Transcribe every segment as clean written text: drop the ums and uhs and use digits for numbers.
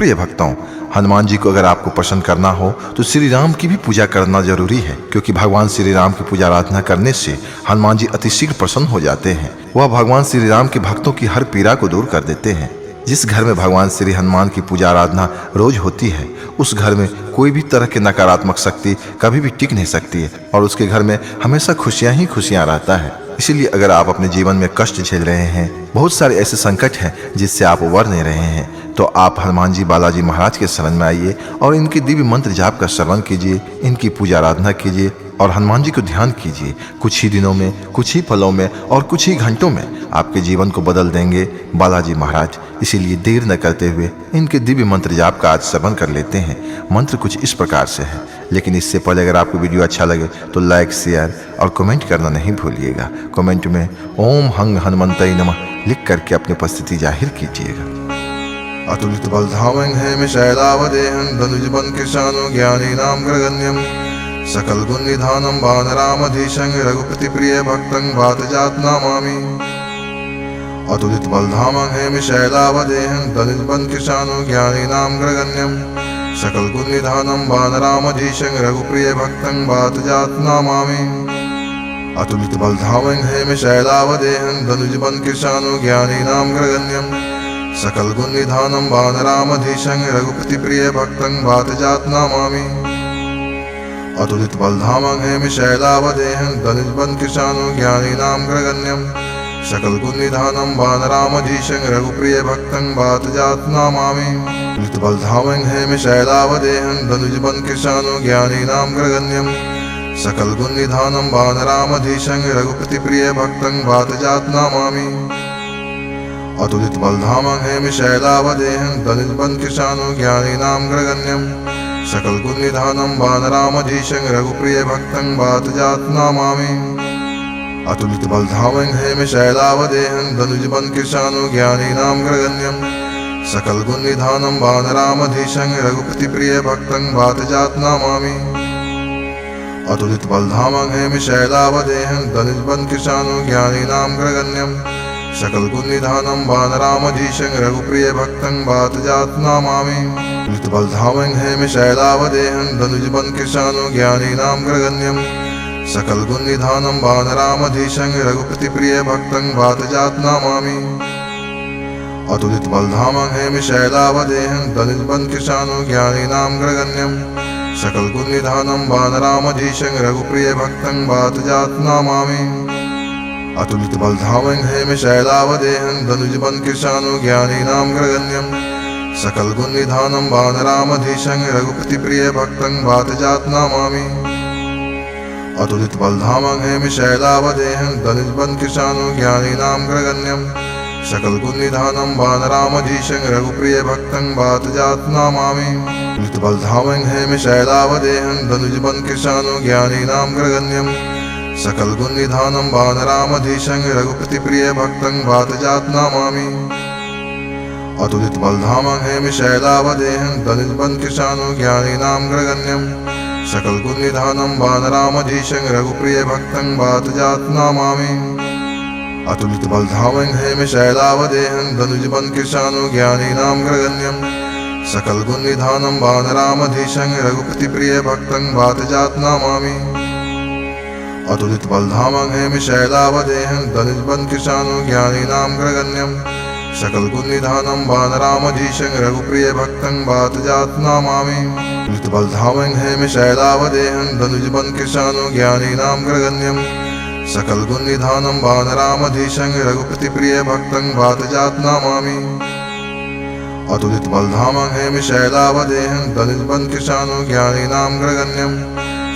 प्रिय भक्तों, हनुमान जी को अगर आपको प्रसन्न करना हो तो श्री राम की भी पूजा करना जरूरी है, क्योंकि भगवान श्री राम की पूजा आराधना करने से हनुमान जी अतिशीघ्र प्रसन्न हो जाते हैं। वह भगवान श्री राम के भक्तों की हर पीड़ा को दूर कर देते हैं। जिस घर में भगवान श्री हनुमान की पूजा आराधना रोज होती है, उस घर में कोई भी तरह की नकारात्मक शक्ति कभी भी टिक नहीं सकती है और उसके घर में हमेशा खुशियां ही खुशियां रहता है। इसीलिए अगर आप अपने जीवन में कष्ट झेल रहे हैं, बहुत सारे ऐसे संकट हैं जिससे आप उबर नहीं रहे हैं, तो आप हनुमान जी बालाजी महाराज के शरण में आइए और इनके दिव्य मंत्र जाप का श्रवण कीजिए, इनकी पूजा आराधना कीजिए और हनुमान जी को ध्यान कीजिए। कुछ ही दिनों में, कुछ ही पलों में और कुछ ही घंटों में आपके जीवन को बदल देंगे बालाजी महाराज। इसीलिए देर न करते हुए इनके दिव्य मंत्र जाप का आज श्रवण कर लेते हैं। मंत्र कुछ इस प्रकार से है, लेकिन इससे पहले अगर आपको वीडियो अच्छा लगे तो लाइक, शेयर और कमेंट करना नहीं भूलिएगा। कमेंट में ओम हंग हनुमंतय नमः लिख करके अपनी उपस्थिति जाहिर कीजिएगा। अतुलित बलधामं हेम शैलावदेहं धनुज बन कृशानो ज्ञानी नाम ग्रगण्यम सकल गुण निधानम वानरामधीशं रघुपति प्रिय भक्तं वातजात नामामि। अतुलित बलधामं हेम शैलावदेहं धनुज बन कृशानो ज्ञानी नाम ग्रगण्यम सकल गुण निधानम वानरामधीशं रघुप्रिय भक्तं वातजात नामामि। अतुलित बलधामं हेम शैलावदेहं धनुज बन कृशानो ज्ञानी नाम ग्रगण्यम सकल गुण निधानम वानरामधीशं रघुपति प्रिय भक्तं वातजात नामामि। अतुलित बलधामं हेम शैलावदेहं धनुज बन कृशानो ज्ञानी नाम ग्रगण्यम सकल गुण निधानम वानरामधीशं रघुप्रिय भक्तं वातजात नामामि। अतुलित बलधामं हेम शैलावदेहं धनुज बन कृशानो ज्ञानी नाम ग्रगण्यम सकल गुण निधानम वानरामधीशं रघुपति प्रिय भक्तं वातजात नामामि। अतुलित बलधामं हेम शैलावदेहं धनुज बन कृशानो ज्ञानी नाम ग्रगण्यम सकल गुण निधानम वानरामधीशं रघुप्रिय भक्तं वातजात नामामि। अतुलित बलधामं हेम शैलावदेहं धनुज बन कृशानो ज्ञानी नाम ग्रगण्यम सकल गुण निधानम वानरामधीशं रघुपति प्रिय भक्तं वातजात नामामि। अतुलित बलधामं हेम शैलावदेहं धनुज बन कृशानो ज्ञानी नाम ग्रगण्यम सकल गुण निधानम वानरामधीशं रघुप्रिय भक्तं वातजात नामामि। अतुलित बलधामं हेम शैलावदेहं धनुज बन कृशानो ज्ञानी नाम ग्रगण्यम सकल गुण निधानम वानरामधीशं रघुपति प्रिय भक्तं वातजात नामामि। अतुलित बलधामं हेम शैलावदेहं धनुज बन कृशानो ज्ञानी नाम ग्रगण्यम सकल गुण निधानम वानरामधीशं रघुप्रिय भक्तं वातजात नामामि। अतुलित बलधामं हेम शैलावदेहं धनुज बन कृशानो ज्ञानी नाम ग्रगण्यम सकल गुण निधानम वानरामधीशं रघुपति प्रिय भक्तं वातजात नामामि। अतुलित बलधामं हेम शैलावदेहं धनुज बन कृशानो ज्ञानी नाम ग्रगण्यम सकल गुण निधानम वानरामधीशं रघुप्रिय भक्तं वातजात नामामि। अतुलित बलधामं हेम शैलावदेहं धनुज बन कृशानो ज्ञानी नाम ग्रगण्यम सकल गुण निधानम वानरामधीशं रघुपति प्रिय भक्तं वातजात नामामि। अतुलित बलधामं हेम शैलावदेहं धनुज बन कृशानो ज्ञानी नाम ग्रगण्यम सकल गुण निधानम वानरामधीशं रघुप्रिय भक्तं वातजात नामामि। अतुलित बलधामं हेम शैलावदेहं धनुज बन कृशानो ज्ञानी नाम ग्रगण्यम सकल गुण निधानम वानरामधीशं रघुपति प्रिय भक्तं वातजात नामामि। अतुलित बलधामं हेम शैलावदेहं धनुज बन कृशानो ज्ञानी नाम ग्रगण्यम सकल गुण निधानम वानरामधीशं रघुप्रिय भक्तं वातजात नामामि। अतुलित बलधामं हेम शैलावदेहं धनुज बन कृशानो ज्ञानी नाम ग्रगण्यम सकल गुण निधानम वानरामधीशं रघुपति प्रिय भक्तं वातजात नामामि। अतुलित बलधामं हेम शैलावदेहं धनुज बन कृशानो ज्ञानी नाम ग्रगण्यम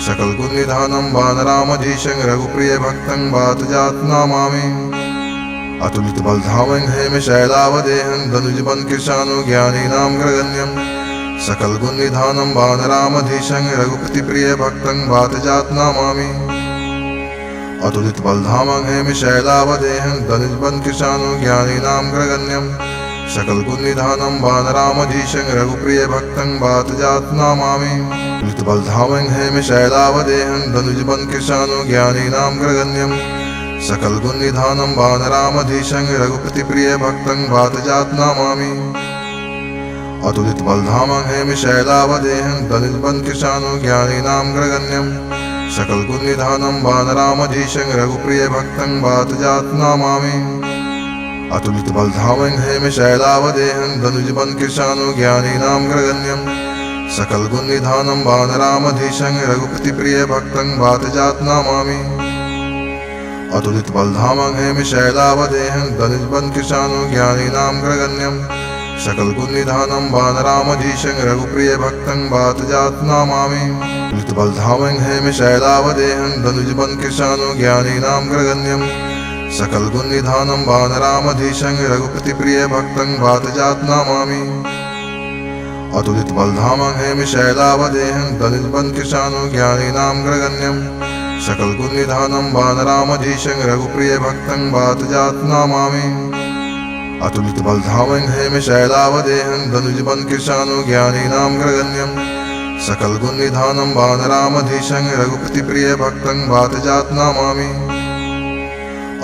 सकल गुण निधानम वानरामधीशं रघुप्रिय भक्तं वातजात नामामि। अतुलित बलधामं हेम शैलावदेहं धनुज बन कृशानो ज्ञानी नाम ग्रगण्यम सकल गुण निधानम वानरामधीशं रघुपति प्रिय भक्तं वातजात नामामि। अतुलित बलधामं हेम शैलावदेहं धनुज बन कृशानो ज्ञानी नाम ग्रगण्यम सकल गुण निधानम वानरामधीशं रघुप्रिय भक्तं वातजात नामामि। अतुलित बलधामं हेम शैलावदेहं धनुज बन कृशानो ज्ञानी नाम ग्रगण्यम सकल गुण निधानम वानरामधीशं रघुपति प्रिय भक्तं वातजात नामामि। अतुलित बलधामं हेमिशैलावदेहं दलितबंध कृशानु ज्ञानीनां ग्रगण्यं सकल गुण निधानं वानरामधीशं रघुप्रिय भक्तं वातजात नमामि। अतुलित बलधामं हेमिशैलावदेहं दनुजबंध कृशानु ज्ञानीनां ग्रगण्यं सकल गुण निधानं वानरामधीशं रघुपति प्रिय भक्तं वातजात नमामि। अतुलित बलधामं हेमिशैलावदेहं दलितबंध कृशानु ज्ञानीनां ग्रगण्यं सकल गुण निधानं वानरामधीशं रघुप्रिय भक्तं वातजात नमामि। अतुलित बलधामं हेमिशैलावदेहं दनुजबंध कृशानु ज्ञानीनां ग्रगण्यं सकल गुण निधानं वानरामधीशं रघुपति प्रिय भक्तं वातजात नमामि। अतुलित बलधामं हेमिशैलावदेहं दलितबंध कृशानु ज्ञानीनां ग्रगण्यं सकल गुण निधानं वानरामधीशं रघुप्रिय भक्तं वातजात नमामि। अतुलित बलधामं हेमिशैलावदेहं दनुजबंध कृशानु ज्ञानीनां ग्रगण्यं सकल गुण निधानं वानरामधीशं रघुपति प्रिय भक्तं वातजात नमामि।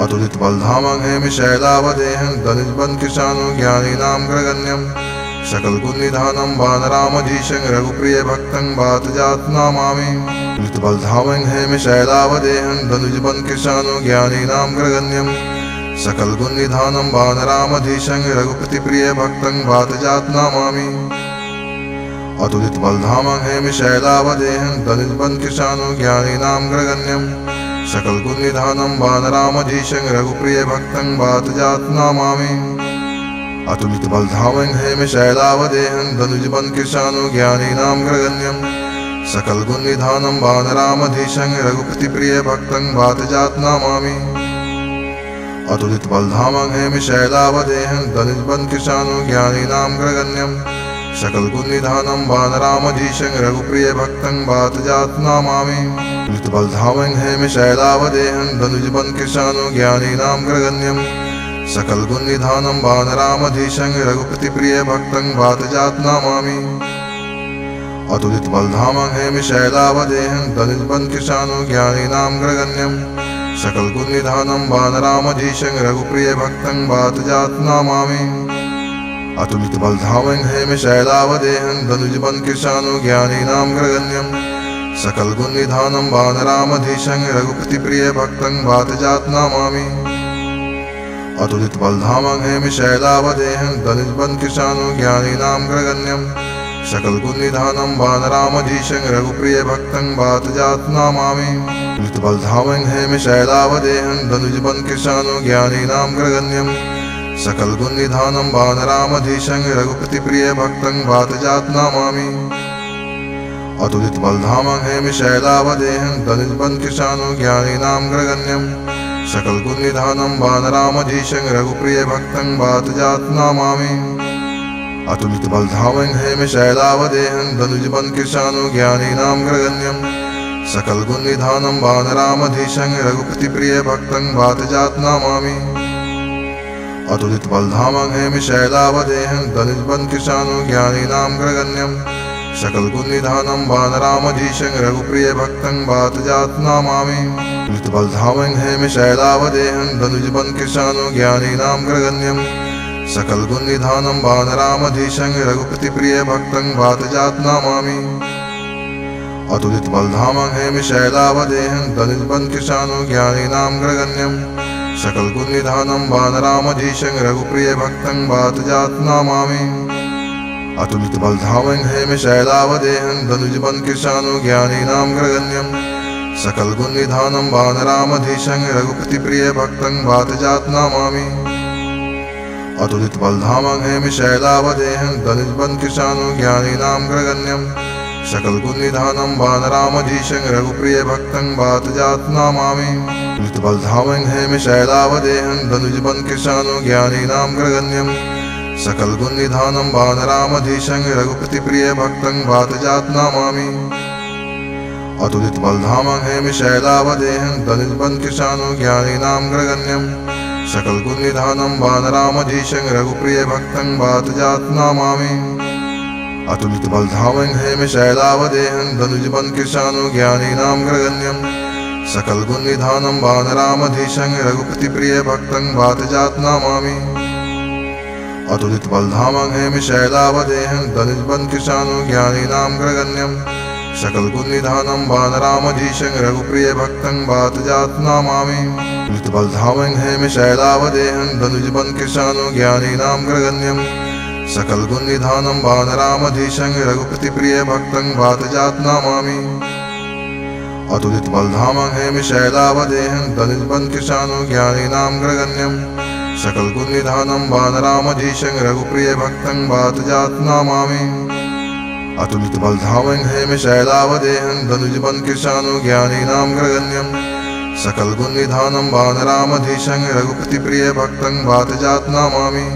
अतुलित बलधामं हेमिशैलावदेहं दलितबंध कृशानु ज्ञानीनां ग्रगण्यं सकल गुण निधानं वानरामधीशं रघुप्रिय भक्तं वातजात नमामि। अतुलित बलधामं हेमिशैलावदेहं दनुजबंध कृशानु ज्ञानीनां ग्रगण्यं सकल गुण निधानं वानरामधीशं रघुपति प्रिय भक्तं वातजात नमामि। अतुलित बलधामं हेमिशैलावदेहं दलितबंध कृशानु ज्ञानीनां ग्रगण्यं सकल गुण निधानं वानरामधीशं रघुप्रिय भक्तं वातजात नमामि। अतुलित बलधामं हेमिशैलावदेहं दनुजबंध कृशानु ज्ञानीनां ग्रगण्यं सकल गुण निधानं वानरामधीशं रघुपति प्रिय भक्तं वातजात नमामि। अतुलित बलधामं हेमिशैलावदेहं दलितबंध कृशानु ज्ञानीनां ग्रगण्यं सकल गुण निधानं वानरामधीशं रघुप्रिय भक्तं वातजात नमामि। अतुलित बलधामं हेमिशैलावदेहं दनुजबंध कृशानु ज्ञानीनां ग्रगण्यं सकल गुण निधानं वानरामधीशं रघुपति प्रिय भक्तं वातजात नमामि। अतुलित बलधामं हेमिशैलावदेहं दलितबंध कृशानु ज्ञानीनां ग्रगण्यं सकल गुण निधानं वानरामधीशं रघुप्रिय भक्तं वातजात नमामि। अतुलित बलधामं हेमिशैलावदेहं दनुजबंध कृशानु ज्ञानीनां ग्रगण्यं सकल गुण निधानं वानरामधीशं रघुपति प्रिय भक्तं वातजात नमामि। अतुलित बलधामं हेमिशैलावदेहं दलितबंध कृशानु ज्ञानीनां ग्रगण्यं सकल गुण निधानं वानरामधीशं रघुप्रिय भक्तं वातजात नमामि। अतुलित बलधामं हेमिशैलावदेहं दनुजबंध कृशानु ज्ञानीनां ग्रगण्यं सकल गुण निधानं वानरामधीशं रघुपति प्रिय भक्तं वातजात नमामि। अतुलित बलधामं हेमिशैलावदेहं दलितबंध कृशानु ज्ञानीनां ग्रगण्यं सकल गुण निधानं वानरामधीशं रघुप्रिय भक्तं वातजात नमामि। अतुलित बलधामं हेमिशैलावदेहं दनुजबंध कृशानु ज्ञानीनां ग्रगण्यं सकल गुण निधानं वानरामधीशं रघुपति प्रिय भक्तं वातजात नमामि। अतुलित बलधामं हेमिशैलावदेहं दलितबंध कृशानु ज्ञानीनां ग्रगण्यं सकल गुण निधानं वानरामधीशं रघुप्रिय भक्तं वातजात नमामि। अतुलित बलधामं हेमिशैलावदेहं दनुजबंध कृशानु ज्ञानीनां ग्रगण्यं सकल गुण निधानं वानरामधीशं रघुपति प्रिय भक्तं वातजात नमामि। अतुलित बलधामं हेमिशैलावदेहं दलितबंध कृशानु ज्ञानीनां ग्रगण्यं सकल गुण निधानं वानरामधीशं रघुप्रिय भक्तं वातजात नमामि। अतुलित बलधामं हेमिशैलावदेहं दनुजबंध कृशानु ज्ञानीनां ग्रगण्यं सकल गुण निधानं वानरामधीशं रघुपति प्रिय भक्तं वातजात नमामि। अतुलित बलधामं हेमिशैलावदेहं दलितबंध कृशानु ज्ञानीनां ग्रगण्यं सकल गुण निधानं वानरामधीशं रघुप्रिय भक्तं वातजात नमामि। अतुलित बलधामं हेमिशैलावदेहं दनुजबंध कृशानु ज्ञानीनां ग्रगण्यं सकल गुण निधानं वानरामधीशं रघुपति प्रिय भक्तं वातजात नमामि। अतुलित बलधामं हेमिशैलावदेहं दलितबंध कृशानु ज्ञानीनां ग्रगण्यं सकल गुण निधानं वानरामधीशं रघुप्रिय भक्तं वातजात नमामि। अतुलित बलधामं हेमिशैलावदेहं दनुजबंध कृशानु ज्ञानीनां ग्रगण्यं सकल गुण निधानं वानरामधीशं रघुपति प्रिय भक्तं वातजात नमामि। अतुलित बलधामं हेमि शैलावदेहं धनुजबन कृशानु ज्ञानीनां ग्रगण्यं सकल गुण निधानं वानरामधीशं रघुप्रिय भक्तं वातजात नमामि। अतुलित बलधामं हेमि शैलावदेहं धनुजबन कृशानु ज्ञानीनां ग्रगण्यं सकल गुण निधानं वानरामधीशं रघुपति प्रिय भक्तं वातजात नमामि। अतुलित बलधामं हेमि शैलावदेहं धनुजबन कृशानु ज्ञानीनां ग्रगण्यं सकल गुण निधानं वानरामधीशं रघुप्रिय भक्तं वातजात नमामि। अतुलित बलधामं हेमि शैलावदेहं धनुजबन कृशानु ज्ञानीनां ग्रगण्यं सकल गुण निधानं वानरामधीशं रघुपति प्रिय भक्तं वातजात नमामि।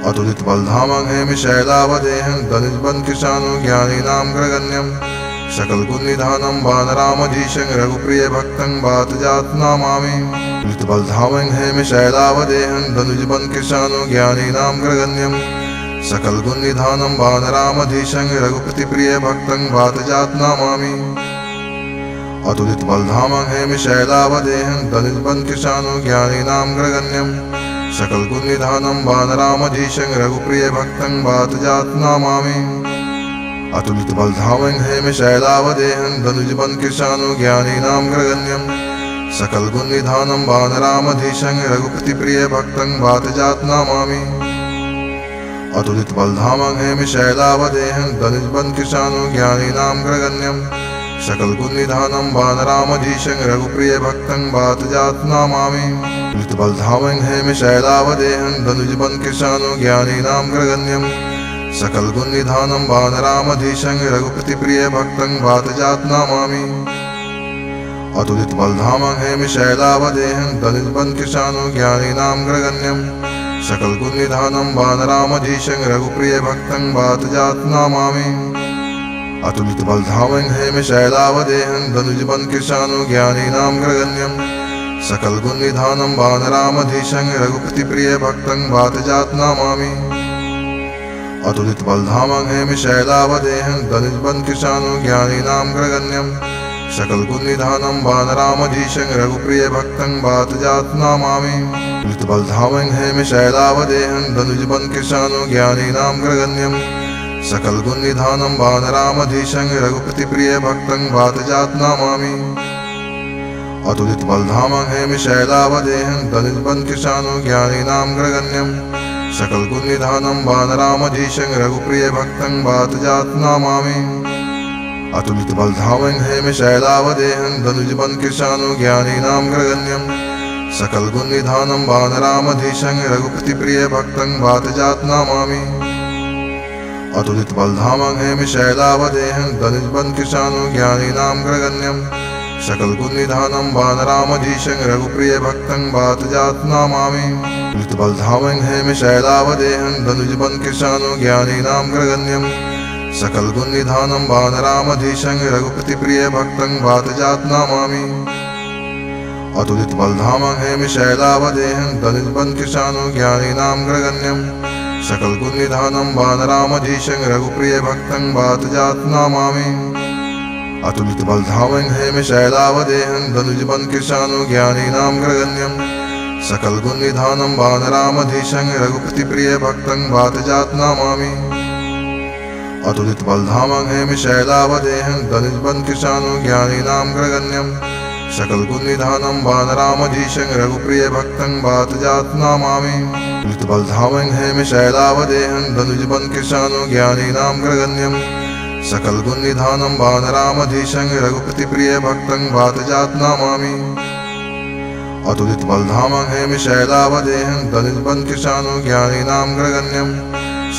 अतुलित बलधामं हेमि शैलावदेहं धनुजबन कृशानु ज्ञानीनां ग्रगण्यं सकल गुण निधानं वानरामधीशं रघुप्रिय भक्तं वातजात नमामि। अतुलित बलधामं हेमि शैलावदेहं धनुजबन कृशानु ज्ञानीनां ग्रगण्यं सकल गुण निधानं वानरामधीशं रघुपति प्रिय भक्तं वातजात नमामि। अतुलित बलधामं हेमि शैलावदेहं धनुजबन कृशानु ज्ञानीनां ग्रगण्यं सकल गुण निधानं वानरामधीशं रघुप्रिय भक्तं वातजात नमामि। अतुलित बलधामं हेमि शैलावदेहं धनुजबन कृशानु ज्ञानीनां ग्रगण्यं सकल गुण निधानं वानरामधीशं रघुपति प्रिय भक्तं वातजात नमामि। अतुलित बलधामं हेमि शैलावदेहं धनुजबन कृशानु ज्ञानीनां ग्रगण्यं सकल गुण निधानं वानरामधीशं रघुप्रिय भक्तं वातजात नमामि। अतुलित बलधामं हेमि शैलावदेहं धनुजबन कृशानु ज्ञानीनां ग्रगण्यं सकल गुण निधानं वानरामधीशं रघुपति प्रिय भक्तं वातजात नमामि। अतुलित बलधामं हेमि शैलावदेहं धनुजबन कृशानु ज्ञानीनां ग्रगण्यं सकल गुण निधानं वानरामधीशं रघुप्रिय भक्तं वातजात नमामि। अतुलित बलधामं हेमि शैलावदेहं धनुजबन कृशानु ज्ञानीनां ग्रगण्यं सकल गुण निधानं वानरामधीशं रघुपति प्रिय भक्तं वातजात नमामि। अतुलित बलधामं हेमि शैलावदेहं धनुजबन कृशानु ज्ञानीनां ग्रगण्यं सकल गुण निधानं वानरामधीशं रघुप्रिय भक्तं वातजात नमामि। अतुलित बलधामं हेमि शैलावदेहं धनुजबन कृशानु ज्ञानीनां ग्रगण्यं सकल गुण निधानं वानरामधीशं रघुपति प्रिय भक्तं वातजात नमामि। अतुलित बलधामं हेमि शैलावदेहं धनुजबन कृशानु ज्ञानीनां ग्रगण्यं सकल गुण निधानं वानरामधीशं रघुप्रिय भक्तं वातजात नमामि। अतुलित बलधामं हेमि शैलावदेहं धनुजबन कृशानु ज्ञानीनां ग्रगण्यं सकल गुण निधानं वानरामधीशं रघुपति प्रिय भक्तं वातजात नमामि। अतुलित बलधामं हेमि शैलावदेहं धनुजबन कृशानु ज्ञानीनां ग्रगण्यं सकल गुण निधानं वानरामधीशं रघुप्रिय भक्तं वातजात नमामि। अतुलित बलधामं हेमि शैलावदेहं धनुजबन कृशानु ज्ञानीनां ग्रगण्यं सकल गुण निधानं वानरामधीशं रघुपति प्रिय भक्तं वातजात नमामि। अतुलित बलधामं हेमि शैलावदेहं धनुजबन कृशानु ज्ञानीनां ग्रगण्यं सकल गुण निधानं वानरामधीशं रघुप्रिय भक्तं वातजात नमामि। अतुलित बलधामं हेमि शैलावदेहं धनुजबन कृशानु ज्ञानीनां ग्रगण्यं सकल गुण निधानं वानरामधीशं रघुपति प्रिय भक्तं वातजात नमामि। अतुलित बलधामं हेमि शैलावदेहं धनुजबन कृशानु ज्ञानीनां ग्रगण्यं सकल गुण निधानं वानरामधीशं रघुप्रिय भक्तं वातजात नमामि। अतुलित बलधामं हेमि शैलावदेहं धनुजबन कृशानु ज्ञानीनां ग्रगण्यं सकल गुण निधानं वानरामधीशं रघुपति प्रिय भक्तं वातजात नमामि। अतुलित बलधामं हेमि शैलावदेहं धनुजबन कृशानु ज्ञानीनां ग्रगण्यं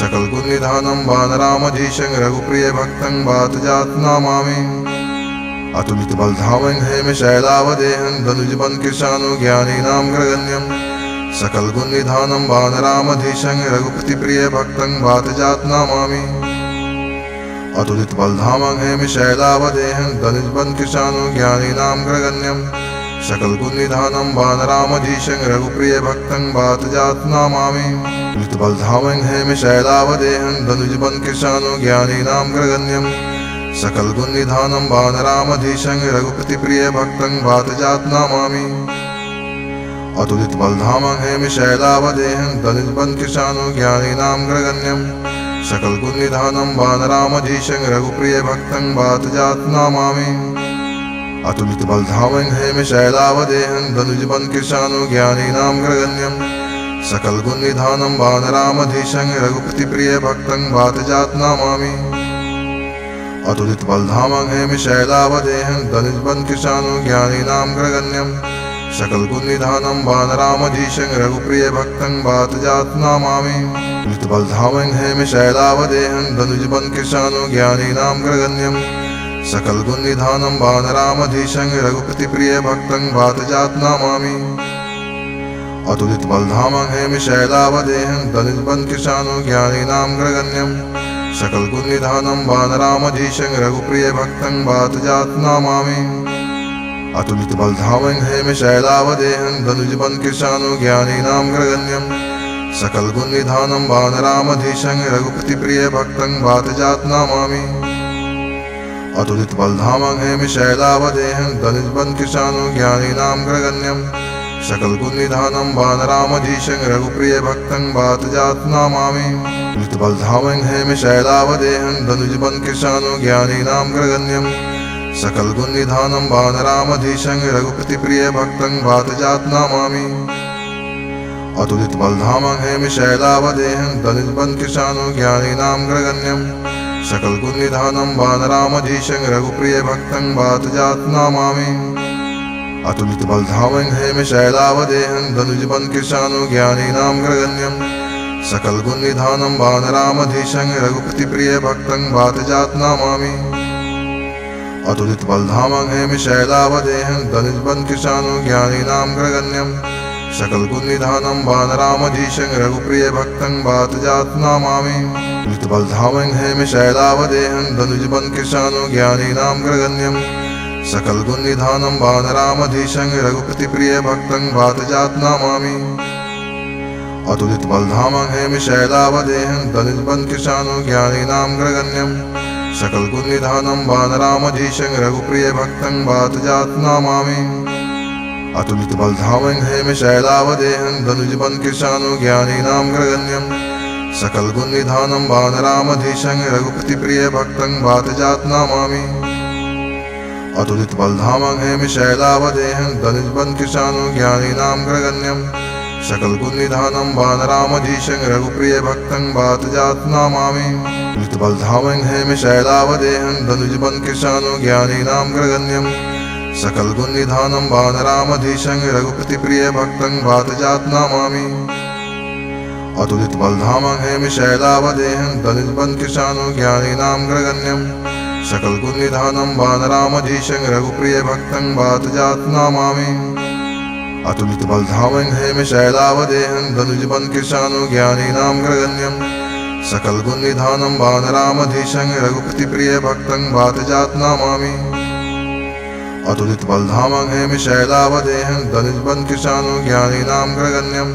सकल गुण निधानं वानरामधीशं रघुप्रिय भक्तं वातजात नमामि। अतुलित बलधामं हेमि शैलावदेहं धनुजबन कृशानु ज्ञानीनां ग्रगण्यं सकल गुण निधानं वानरामधीशं रघुपति प्रिय भक्तं वातजात नमामि। अतुलित बलधामं हेमि शैलावदेहं धनुजबन कृशानु ज्ञानीनां ग्रगण्यं सकल गुण निधानं वानरामधीशं रघुप्रिय भक्तं वातजात नमामि। अतुलित बलधामं हेमि शैलावदेहं धनुजबन कृशानु ज्ञानीनां ग्रगण्यं सकल गुण निधानं वानरामधीशं रघुपति प्रिय भक्तं वातजात नमामि। अतुलित बलधामं हेमि शैलावदेहं धनुजबन कृशानु ज्ञानीनां ग्रगण्यं सकल गुण निधानं वानरामधीशं रघुप्रिय भक्तं वातजात नमामि। अतुलित बलधामं हेमि शैलावदेहं धनुजबन कृशानु ज्ञानीनां ग्रगण्यं सकल गुण निधानं वानरामधीशं रघुपति प्रिय भक्तं वातजात नमामि। अतुलित बलधामं हेमि शैलावदेहं धनुजबन कृशानु ज्ञानीनां ग्रगण्यं सकल गुण निधानं वानरामधीशं रघुप्रिय भक्तं वातजात नमामि। अतुलित बलधामं हेमि शैलावदेहं धनुजबन कृशानु ज्ञानीनां ग्रगण्यं सकल गुण निधानं वानरामधीशं रघुपति प्रिय भक्तं वातजात नमामि। अतुलित बलधामं हेमि शैलावदेहं धनुजबन कृशानु ज्ञानीनां ग्रगण्यं सकल गुण निधानं वानरामधीशं रघुप्रिय भक्तं वातजात नमामि। अतुलित बलधामं हेमि शैलावदेहं धनुजबन कृशानु ज्ञानीनां ग्रगण्यं सकल गुण निधानं वानरामधीशं रघुपति प्रिय भक्तं वातजात नमामि। अतुलित बलधामं हेमि शैलावदेहं धनुजबन कृशानु ज्ञानीनां ग्रगण्यं सकल गुण निधानं वानरामधीशं रघुप्रिय भक्तं वातजात नमामि। अतुलित बलधामं हेमि शैलावदेहं धनुजबन कृशानु ज्ञानीनां ग्रगण्यं सकल गुण निधानं वानरामधीशं रघुपति प्रिय भक्तं वातजात नमामि। अतुलित बलधामं हेमि शैलावदेहं धनुजबन कृशानु ज्ञानीनां ग्रगण्यं सकल गुण निधानं वानरामधीशं रघुप्रिय भक्तं वातजात नमामि। अतुलित बलधामं हेमि शैलावदेहं धनुजबन कृशानु ज्ञानीनां ग्रगण्यं सकल गुण निधानं वानरामधीशं रघुपति प्रिय भक्तं वातजात नमामि। अतुलित बलधामं हेमि शैलावदेहं धनुजबन कृशानु ज्ञानीनां ग्रगण्यं सकल गुण निधानं वानरामधीशं रघुप्रिय भक्तं वातजात नमामि। अतुलित बलधामं हेमि शैलावदेहं धनुजबन कृशानु ज्ञानीनां ग्रगण्यं सकल गुण निधानं वानरामधीशं रघुपति प्रिय भक्तं वातजात नमामि। अतुलित बलधामं हेमि शैलावदेहं धनुजबन कृशानु ज्ञानीनां ग्रगण्यं सकल गुण निधानं वानरामधीशं रघुप्रिय भक्तं वातजात नमामि। अतुलित बलधामं हेमि शैलावदेहं धनुजबन कृशानु ज्ञानीनां ग्रगण्यं सकल गुण निधानं वानरामधीशं रघुपति प्रिय भक्तं वातजात नमामि। अतुलित बलधामं हेमि शैलावदेहं धनुजबन कृशानु ज्ञानीनां ग्रगण्यं सकल गुण निधानं वानरामधीशं रघुप्रिय भक्तं वातजात नमामि। अतुलित बलधामं हेमि शैलावदेहं धनुजबन कृशानु ज्ञानीनां ग्रगण्यं सकल गुण निधानं वानरामधीशं रघुपति प्रिय भक्तं वातजात नमामि। अतुलित बलधामं हेमि शैलावदेहं धनुजबन कृशानु ज्ञानीनां ग्रगण्यं सकल गुण निधानं वानरामधीशं रघुप्रिय भक्तं वातजात नमामि। अतुलित बलधामं हेमि शैलावदेहं धनुजबन कृशानु ज्ञानीनां ग्रगण्यं सकल गुण निधानं वानरामधीशं रघुपति प्रिय भक्तं वातजात नमामि। अतुलित बलधामं हेमि शैलावदेहं धनुजबन कृशानु ज्ञानीनां ग्रगण्यं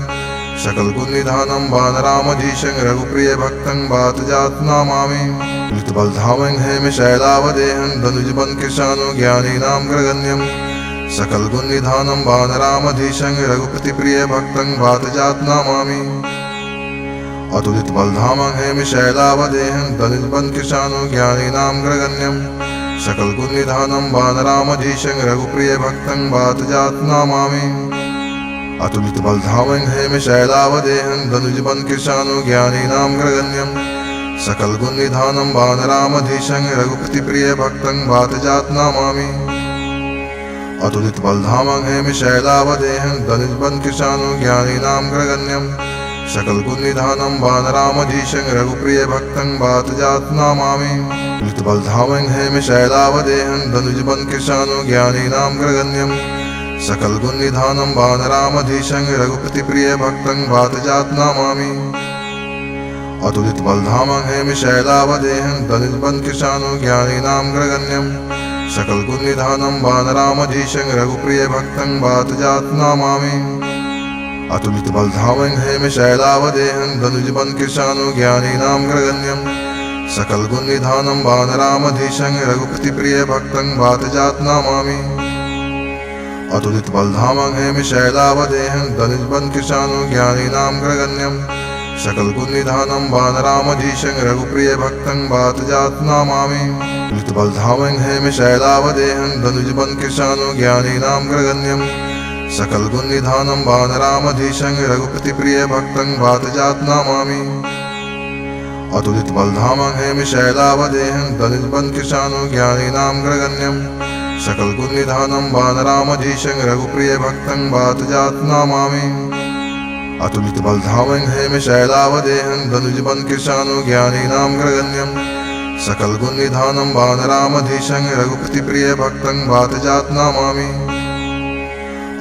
सकल गुण निधानं वानरामधीशं रघुप्रिय भक्तं वातजात नमामि। अतुलित बलधामं हेमि शैलावदेहं धनुजबन कृशानु ज्ञानीनां ग्रगण्यं सकल गुण निधानं वानरामधीशं रघुपति प्रिय भक्तं वातजात नमामि। अतुलित बलधामं हेमि शैलावदेहं धनुजबन कृशानु ज्ञानीनां ग्रगण्यं सकल गुण निधानं वानरामधीशं रघुप्रिय भक्तं वातजात नमामि। अतुलित बलधामं हेमि शैलावदेहं धनुजबन कृशानु ज्ञानीनां ग्रगण्यं सकल गुण निधानं वानरामधीशं रघुपति प्रिय भक्तं वातजात नमामि। अतुलित बलधामं हेमि शैलावदेहं धनुजबन कृशानु ज्ञानीनां ग्रगण्यं सकल गुण निधानं वानरामधीशं रघुप्रिय भक्तं वातजात नमामि। अतुलित बलधामं हेमि शैलावदेहं धनुजबन कृशानु ज्ञानीनां ग्रगण्यं सकल गुण निधानं वानरामधीशं रघुपति प्रिय भक्तं वातजात नमामि। अतुलित बलधामं हेमि शैलावदेहं धनुजबन कृशानु ज्ञानीनां ग्रगण्यं सकल गुण निधानं वानरामधीशं रघुप्रिय भक्तं वातजात नमामि। अतुलित बलधामं हेमि शैलावदेहं धनुजबन कृशानु ज्ञानीनां ग्रगण्यं सकल गुण निधानं वानरामधीशं रघुपति प्रिय भक्तं वातजात नमामि। अतुलित बलधामं हेमि शैलावदेहं धनुष्बन कृशानु ज्ञानीनां ग्रगण्यं सकल गुण निधानं वानरामधीशं रघुप्रिय भक्तं वातजात नमामि। अतुलित बलधामं हेमि शैलावदेहं धनुष्बन कृशानु ज्ञानीनां ग्रगण्यं सकल गुण निधानं वानरामधीशं रघुपति प्रिय भक्तं वातजात नमामि। अतुलित बलधामं हेमि शैलावदेहं धनुष्बन कृशानु ज्ञानीनां ग्रगण्यं सकल गुण निधानं वानरामधीशं रघुप्रिय भक्तं वातजात नमामि। अतुलित बलधामं हेमि शैलावदेहं धनुष्बन कृशानु ज्ञानीनां ग्रगण्यं सकल गुण निधानं वानरामधीशं रघुपति प्रिय भक्तं वातजात नमामि।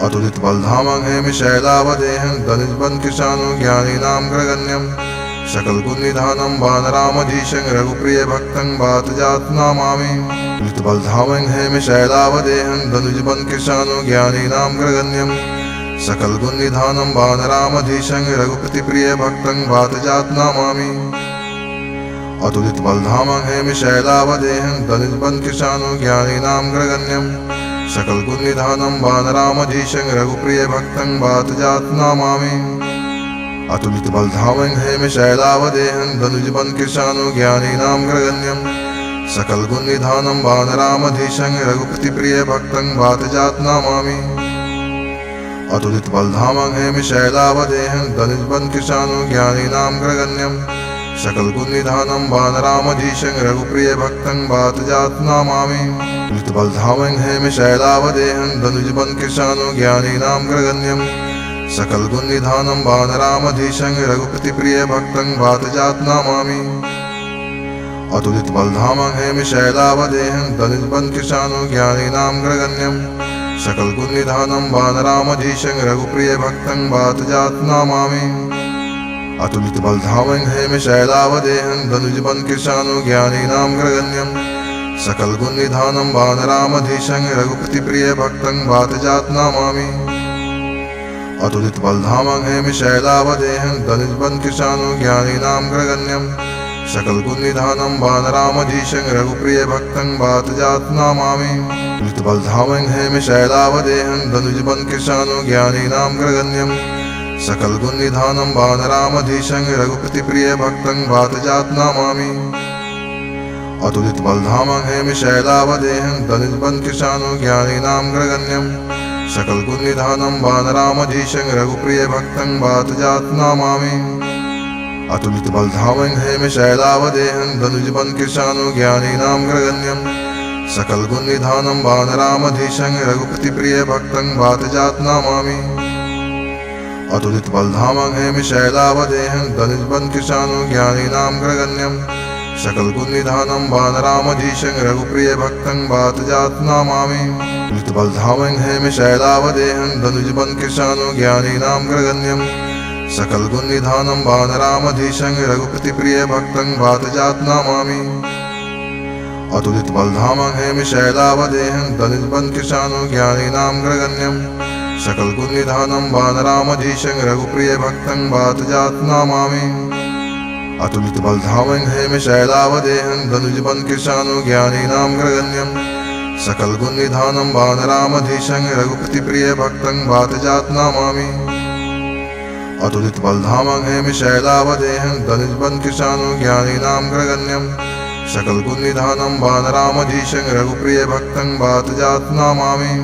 अतुलित बलधामं हेमि शैलावदेहं धनुष्बन कृशानु ज्ञानीनां ग्रगण्यं सकल गुण निधानं वानरामधीशं रघुप्रिय भक्तं वातजात नमामि। अतुलित बलधामं हेमि शैलावदेहं धनुष्बन कृशानु ज्ञानीनां ग्रगण्यं सकल गुण निधानं वानरामधीशं रघुपति प्रिय भक्तं वातजात नमामि। अतुलित बलधामं हेमि शैलावदेहं धनुष्बन कृशानु ज्ञानीनां ग्रगण्यं सकल गुण निधानं वानरामधीशं रघुप्रिय भक्तं वातजात नमामि। अतुलित बलधामं हेमि शैलावदेहं धनुष्बन कृशानु ज्ञानीनां ग्रगण्यं सकल गुण निधानं वानरामधीशं रघुपति प्रिय भक्तं वातजात नमामि। अतुलित बलधामं हेमि शैलावदेहं धनुष्बन कृशानु ज्ञानीनां ग्रगण्यं सकल गुण निधानं वानरामधीशं रघुप्रिय भक्तं वातजात नमामि। अतुलित बलधामं हेमि शैलावदेहं धनुष्बन कृशानु ज्ञानीनां ग्रगण्यं सकल गुण निधानं वानरामधीशं रघुपति प्रिय भक्तं वातजात नमामि। अतुलित बलधामं हेमि शैलावदेहं धनुष्बन कृशानु ज्ञानीनां ग्रगण्यं सकल गुण निधानं वानरामधीशं रघुप्रिय भक्तं वातजात नमामि। अतुलित बलधामं हेमि शैलावदेहं धनुष्बन कृशानु ज्ञानीनां ग्रगण्यं सकल गुण निधानं वानरामधीशं रघुपति प्रिय भक्तं वातजात नमामि। अतुलित बलधामं हेमि शैलावदेहं धनुष्बन कृशानु ज्ञानीनां ग्रगण्यं सकल गुण निधानं वानरामधीशं रघुप्रिय भक्तं वातजात नमामि। अतुलित बलधामं हेमि शैलावदेहं धनुष्बन कृशानु ज्ञानीनां ग्रगण्यं सकल गुण निधानं वानरामधीशं रघुपति प्रिय भक्तं वातजात नमामि। अतुलित बलधामं हेमि शैलावदेहं धनुष्बन कृशानु ज्ञानीनां ग्रगण्यं सकल गुण निधानं वानरामधीशं रघुप्रिय भक्तं वातजात नमामि। अतुलित बलधामं हेमि शैलावदेहं धनुष्बन कृशानु ज्ञानीनां ग्रगण्यं सकल गुण निधानं वानरामधीशं रघुपति प्रिय भक्तं वातजात नमामि। अतुलित बलधामं हेमि शैलावदेहं धनुष्बन कृशानु ज्ञानीनां ग्रगण्यं सकल गुण निधानं वानरामधीशं रघुप्रिय भक्तं वातजात नमामि। अतुलित बलधामं हेमि शैलावदेहं धनुष्बन कृशानु ज्ञानीनां ग्रगण्यं सकल गुण निधानं वानरामधीशं रघुपति प्रिय भक्तं वातजात नमामि। अतुलित बलधामं हेमि शैलावदेहं धनुष्बन कृशानु ज्ञानीनां ग्रगण्यं सकल गुण निधानं वानरामधीशं रघुप्रिय भक्तं वातजात नमामि। अतुलित बलधामं हेमि शैलावदेहं धनुष्बन कृशानु ज्ञानीनां ग्रगण्यं सकल गुण निधानं वानरामधीशं रघुपति प्रिय भक्तं वातजात नमामि। अतुलित बलधामं हेमि शैलावदेहं धनुष्बन कृशानु ज्ञानीनां ग्रगण्यं सकल गुण निधानं वानरामधीशं रघुप्रिय भक्तं वातजात नमामि।